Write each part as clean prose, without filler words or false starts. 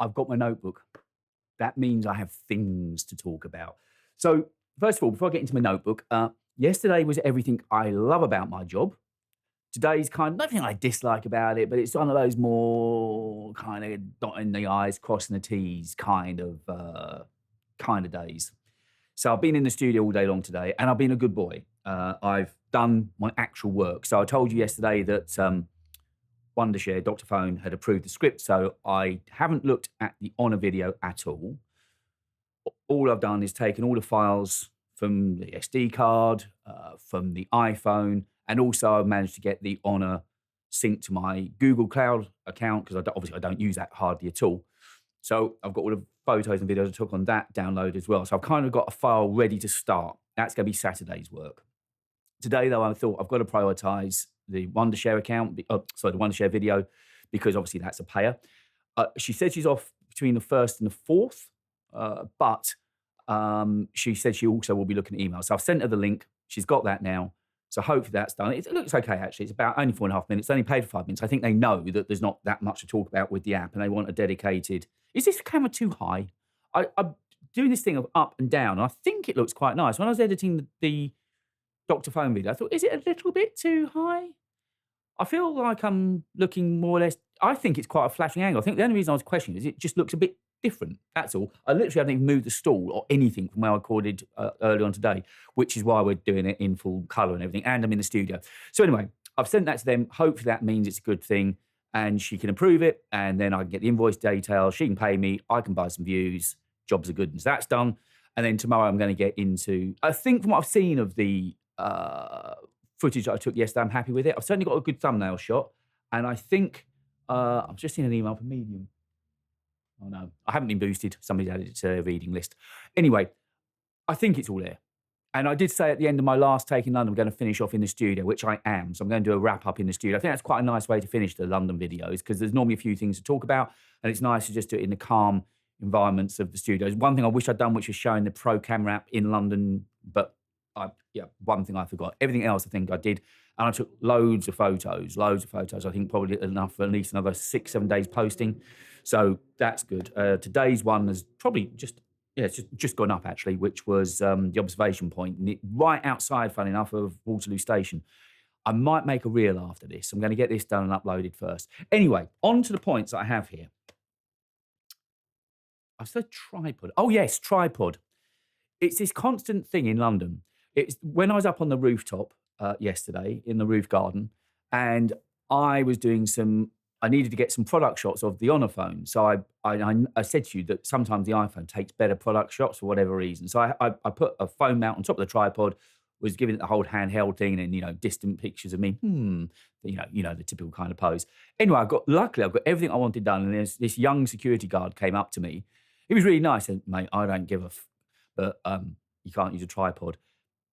I've got my notebook. That means I have things to talk about. So, first of all, before I get into my notebook, yesterday was everything I love about my job. Today's kind of nothing I dislike about it, but it's one of those more kind of dotting the I's, crossing the T's kind of days. So I've been in the studio all day long today, and I've been a good boy. I've done my actual work. So I told you yesterday that Wondershare, Dr. Phone, had approved the script, so I haven't looked at the Honor video at all. All I've done is taken all the files from the SD card, from the iPhone, and also I've managed to get the Honor synced to my Google Cloud account because obviously I don't use that hardly at all. So I've got all the photos and videos I took on that download as well. So I've kind of got a file ready to start. That's going to be Saturday's work. Today, though, I thought I've got to prioritize the Wondershare account, the Wondershare video, because obviously that's a payer. She said she's off between the 1st and the 4th, but she said she also will be looking at emails. So I've sent her the link. She's got that now. So hopefully that's done. It looks okay, actually. It's about only 4.5 minutes. It's only paid for 5 minutes. I think they know that there's not that much to talk about with the app and they want a dedicated... Is this camera too high? I'm doing this thing of up and down, and I think it looks quite nice. When I was editing the Dr. Phone video, I thought, is it a little bit too high? I feel like I'm looking more or less... I think it's quite a flattering angle. I think the only reason I was questioning is it just looks a bit different. That's all. I literally haven't even moved the stool or anything from where I recorded earlier on today, which is why we're doing it in full colour and everything, and I'm in the studio. So anyway, I've sent that to them. Hopefully that means it's a good thing, and she can approve it, and then I can get the invoice details. She can pay me. I can buy some views. Jobs are good, and so that's done. And then tomorrow I'm going to get into... I think from what I've seen of the footage that I took yesterday, I'm happy with it. I've certainly got a good thumbnail shot, and I think... I've just seen an email from Medium. Oh, no. I haven't been boosted. Somebody's added it to their reading list. Anyway, I think it's all there. And I did say at the end of my last take in London, I'm going to finish off in the studio, which I am. So I'm going to do a wrap-up in the studio. I think that's quite a nice way to finish the London videos because there's normally a few things to talk about, and it's nice to just do it in the calm environments of the studios. One thing I wish I'd done, which was showing the Pro Camera app in London, but one thing I forgot. Everything else I think I did. And I took loads of photos. I think probably enough for at least another 6-7 days posting. So that's good. Today's one has probably it's just gone up actually, which was the observation point right outside, fun enough, of Waterloo Station. I might make a reel after this. I'm going to get this done and uploaded first. Anyway, on to the points that I have here. I said tripod. Oh yes, tripod. It's this constant thing in London. It's when I was up on the rooftop yesterday in the roof garden, and I was doing I needed to get some product shots of the Honor phone. So I said to you that sometimes the iPhone takes better product shots for whatever reason. So I put a phone mount on top of the tripod, was giving it the whole handheld thing, and distant pictures of me, the typical kind of pose. Anyway, luckily I've got everything I wanted done, and this young security guard came up to me. He was really nice. He said, "Mate, I don't give a but you can't use a tripod."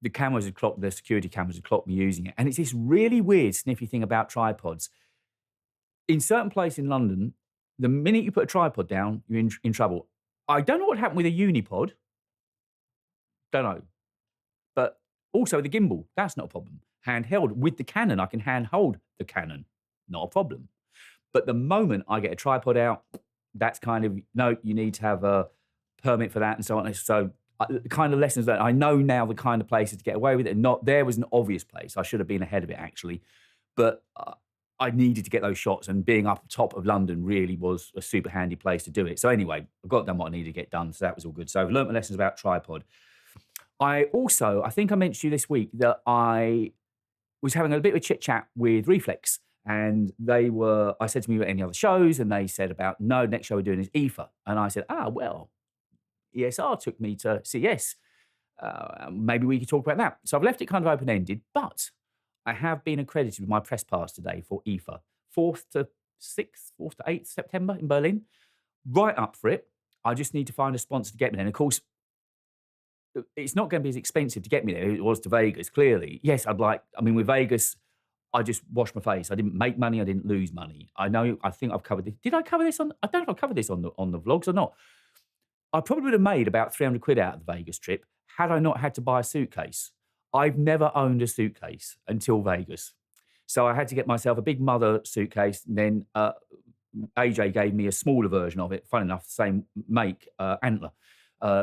The security cameras had clocked me using it. And it's this really weird, sniffy thing about tripods. In certain places in London, the minute you put a tripod down, you're in trouble. I don't know what happened with a unipod. Don't know. But also the gimbal, that's not a problem. Handheld, with the Canon, I can handhold the Canon. Not a problem. But the moment I get a tripod out, that's kind of, no, you need to have a permit for that and so on. So the kind of lessons that I know now, the kind of places to get away with it. There was an obvious place. I should have been ahead of it, actually. But I needed to get those shots, and being up top of London really was a super handy place to do it. So anyway, I've got done what I needed to get done, so that was all good. So I've learned my lessons about tripod. I think I mentioned to you this week that I was having a bit of a chit-chat with Reflex, and I said to me about any other shows, and they said about, no, next show we're doing is EFA. And I said, well, ESR took me to CES. Maybe we could talk about that. So I've left it kind of open-ended, but I have been accredited with my press pass today for EFA, 4th to 8th September in Berlin. Right up for it. I just need to find a sponsor to get me there. And of course, it's not going to be as expensive to get me there as it was to Vegas, clearly. Yes, with Vegas, I just washed my face. I didn't make money. I didn't lose money. I think I've covered this. Did I cover this I don't know if I covered this on the vlogs or not. I probably would have made about 300 quid out of the Vegas trip had I not had to buy a suitcase. I've never owned a suitcase until Vegas. So I had to get myself a big mother suitcase, and then AJ gave me a smaller version of it. Fun enough, the same make, Antler.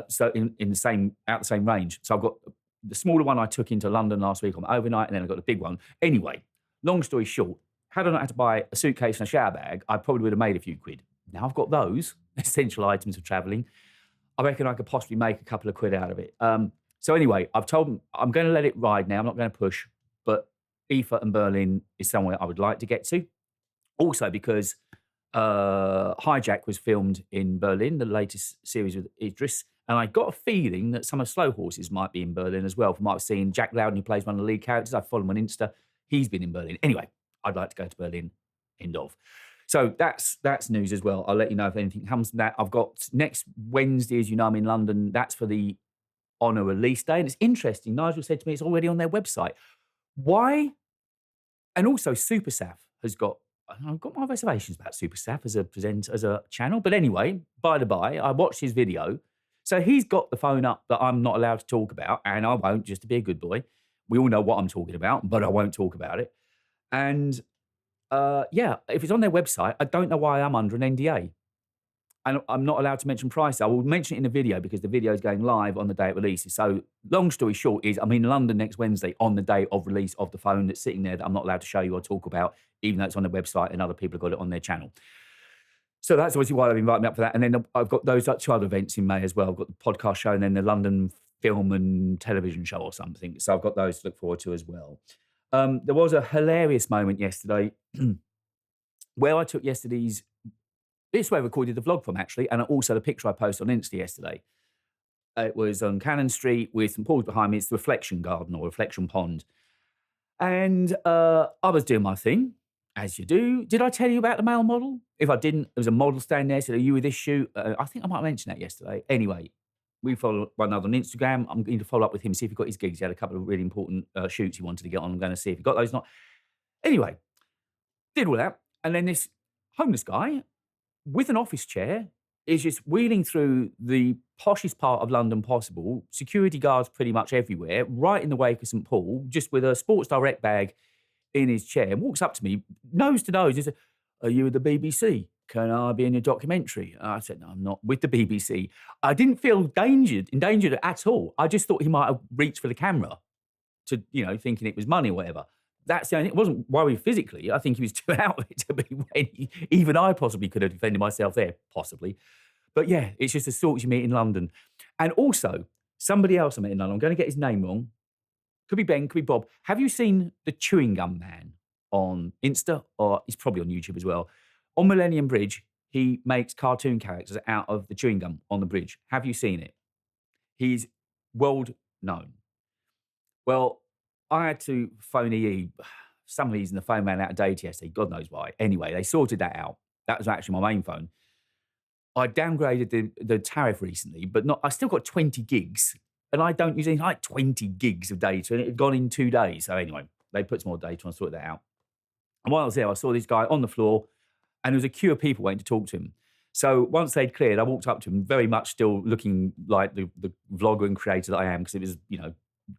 So in the same out the same range. So I've got the smaller one I took into London last week on my overnight, and then I got the big one. Anyway, long story short, had I not had to buy a suitcase and a shower bag, I probably would have made a few quid. Now I've got those essential items of travelling. I reckon I could possibly make a couple of quid out of it. So anyway, I've told them I'm going to let it ride now. I'm not going to push, but IFA and Berlin is somewhere I would like to get to. Also because Hijack was filmed in Berlin, the latest series with Idris, and I got a feeling that some of Slow Horses might be in Berlin as well. From what I've seen, Jack Loudon, who plays one of the lead characters, I follow him on Insta. He's been in Berlin. Anyway, I'd like to go to Berlin. End of. So that's news as well. I'll let you know if anything comes from that. I've got next Wednesday, as you know, I'm in London. That's for the Honour release day. And it's interesting. Nigel said to me it's already on their website. Why? And also Super Saf has got, I've got my reservations about Super Saf as a channel. But anyway, by the by, I watched his video. So he's got the phone up that I'm not allowed to talk about, and I won't, just to be a good boy. We all know what I'm talking about, but I won't talk about it. And yeah, if it's on their website, I don't know why I'm under an NDA. And I'm not allowed to mention price. I will mention it in the video because the video is going live on the day it releases. So long story short is I'm in London next Wednesday on the day of release of the phone that's sitting there that I'm not allowed to show you or talk about, even though it's on the website and other people have got it on their channel. So that's obviously why they've invited me up for that. And then I've got those two other events in May as well. I've got the podcast show and then the London film and television show or something. So I've got those to look forward to as well. There was a hilarious moment yesterday where I took yesterday's, this is where I recorded the vlog from actually, and also the picture I posted on Insta yesterday. It was on Cannon Street with St Paul's behind me. It's the Reflection Garden or Reflection Pond. And I was doing my thing, as you do. Did I tell you about the male model? If I didn't, there was a model standing there, said, are you with this shoot? I think I might have mentioned that yesterday. Anyway, we follow one another on Instagram. I'm going to follow up with him, see if he got his gigs. He had a couple of really important shoots he wanted to get on. I'm going to see if he got those or not. Anyway, did all that. And then this homeless guy with an office chair is just wheeling through the poshest part of London possible, security guards pretty much everywhere, right in the wake of St Paul, just with a Sports Direct bag in his chair, and walks up to me, nose to nose, and says, are you with the BBC? Can I be in your documentary? And I said, no, I'm not with the BBC. I didn't feel endangered at all. I just thought he might have reached for the camera to, thinking it was money or whatever. That's the only thing. I wasn't worried physically. I think he was too out of it to be ready. Even I possibly could have defended myself there, possibly. But yeah, it's just the sorts you meet in London. And also, somebody else I met in London, I'm going to get his name wrong. Could be Ben, could be Bob. Have you seen the Chewing Gum Man on Insta? Or he's probably on YouTube as well. On Millennium Bridge, he makes cartoon characters out of the chewing gum on the bridge. Have you seen it? He's world known. Well, I had to phone EE. For some reason, the phone ran out of data yesterday. God knows why. Anyway, they sorted that out. That was actually my main phone. I downgraded the tariff recently, but I still got 20 gigs, and I don't use anything like 20 gigs of data, and it had gone in 2 days. So anyway, they put some more data on, sorted that out. And while I was there, I saw this guy on the floor, and there was a queue of people waiting to talk to him. So once they'd cleared, I walked up to him, very much still looking like the vlogger and creator that I am, because it was,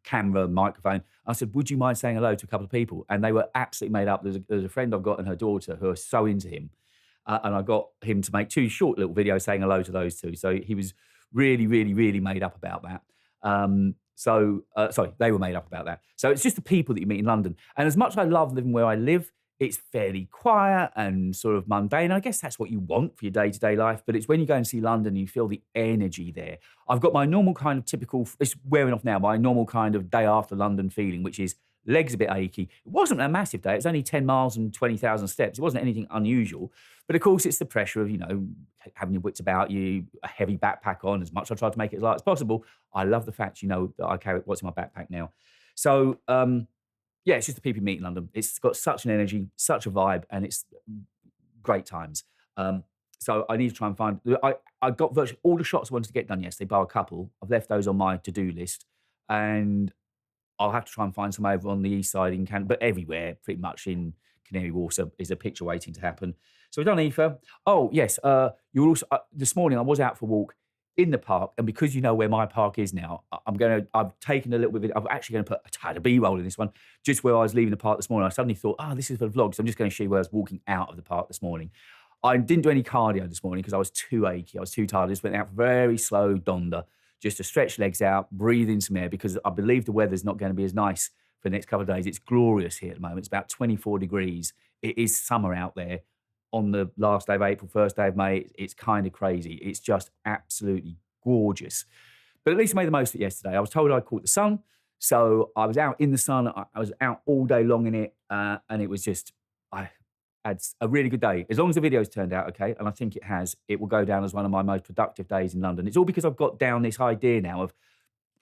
camera, microphone. I said, would you mind saying hello to a couple of people? And they were absolutely made up. There's a friend I've got and her daughter who are so into him. And I got him to make 2 short little videos saying hello to those two. So he was really, really, really made up about that. Sorry, they were made up about that. So it's just the people that you meet in London. And as much as I love living where I live, it's fairly quiet and sort of mundane. I guess that's what you want for your day-to-day life. But it's when you go and see London, you feel the energy there. I've got my normal kind of typical, it's wearing off now, my normal kind of day after London feeling, which is legs a bit achy. It wasn't a massive day. It was only 10 miles and 20,000 steps. It wasn't anything unusual. But of course, it's the pressure of, having your wits about you, a heavy backpack on, as much as I try to make it as light as possible. I love the fact, that I carry what's in my backpack now. So, yeah, it's just the people you meet in London. It's got such an energy, such a vibe, and it's great times. So I need to try and find... I got virtually all the shots I wanted to get done yesterday, bar a couple. I've left those on my to-do list. And I'll have to try and find some over on the east side in Canada, but everywhere, pretty much in Canary Wharf is a picture waiting to happen. So we've done IFA. Oh, yes. You're also... this morning, I was out for a walk in the park, and because you know where my park is now, I've taken a little bit of it. I'm actually going to put a tad of B-roll in this one, just where I was leaving the park this morning. I suddenly thought, this is for the vlog, so I'm just going to show you where I was walking out of the park this morning. I didn't do any cardio this morning because I was too achy. I was too tired. I just went out very slow donder, just to stretch legs out, breathe in some air, because I believe the weather's not going to be as nice for the next couple of days. It's glorious here at the moment. It's about 24 degrees. It is summer out there on the last day of April, first day of May. It's kind of crazy. It's just absolutely gorgeous. But at least I made the most of it yesterday. I was told I caught the sun. So I was out in the sun. I was out all day long in it. And it was just, I had a really good day. As long as the video's turned out okay, and I think it has, it will go down as one of my most productive days in London. It's all because I've got down this idea now of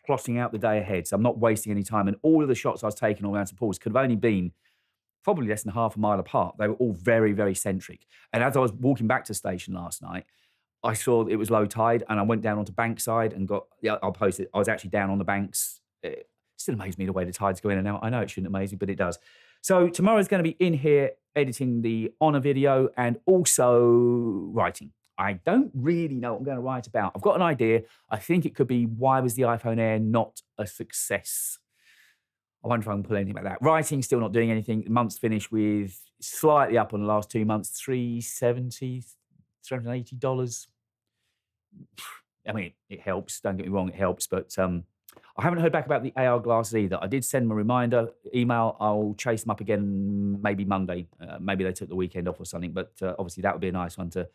plotting out the day ahead. So I'm not wasting any time. And all of the shots I was taking all around St Paul's could have only been probably less than half a mile apart. They were all very, very centric. And as I was walking back to the station last night, I saw it was low tide and I went down onto Bankside and I'll post it. I was actually down on the banks. It still amazes me the way the tides go in and out. I know it shouldn't amaze me, but it does. So tomorrow's going to be in here editing the Honour video and also writing. I don't really know what I'm going to write about. I've got an idea. I think it could be, why was the iPhone Air not a success? I wonder if I can pull anything about that. Writing, still not doing anything. The month's finished with slightly up on the last 2 months, $370, $380. I mean, it helps. Don't get me wrong, it helps. But I haven't heard back about the AR glasses either. I did send them a reminder email. I'll chase them up again maybe Monday. Maybe they took the weekend off or something. But obviously that would be a nice one to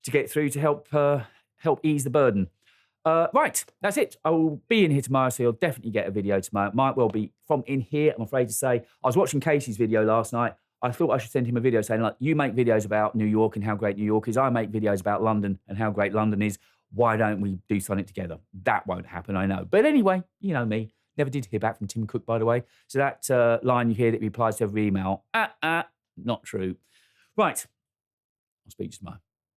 get through to help ease the burden. Right, that's it. I will be in here tomorrow, so you'll definitely get a video tomorrow. It might well be from in here, I'm afraid to say. I was watching Casey's video last night. I thought I should send him a video saying, like, you make videos about New York and how great New York is. I make videos about London and how great London is. Why don't we do something together? That won't happen, I know. But anyway, you know me. Never did hear back from Tim Cook, by the way. So that line you hear that replies to every email, not true. Right, I'll speak to you tomorrow.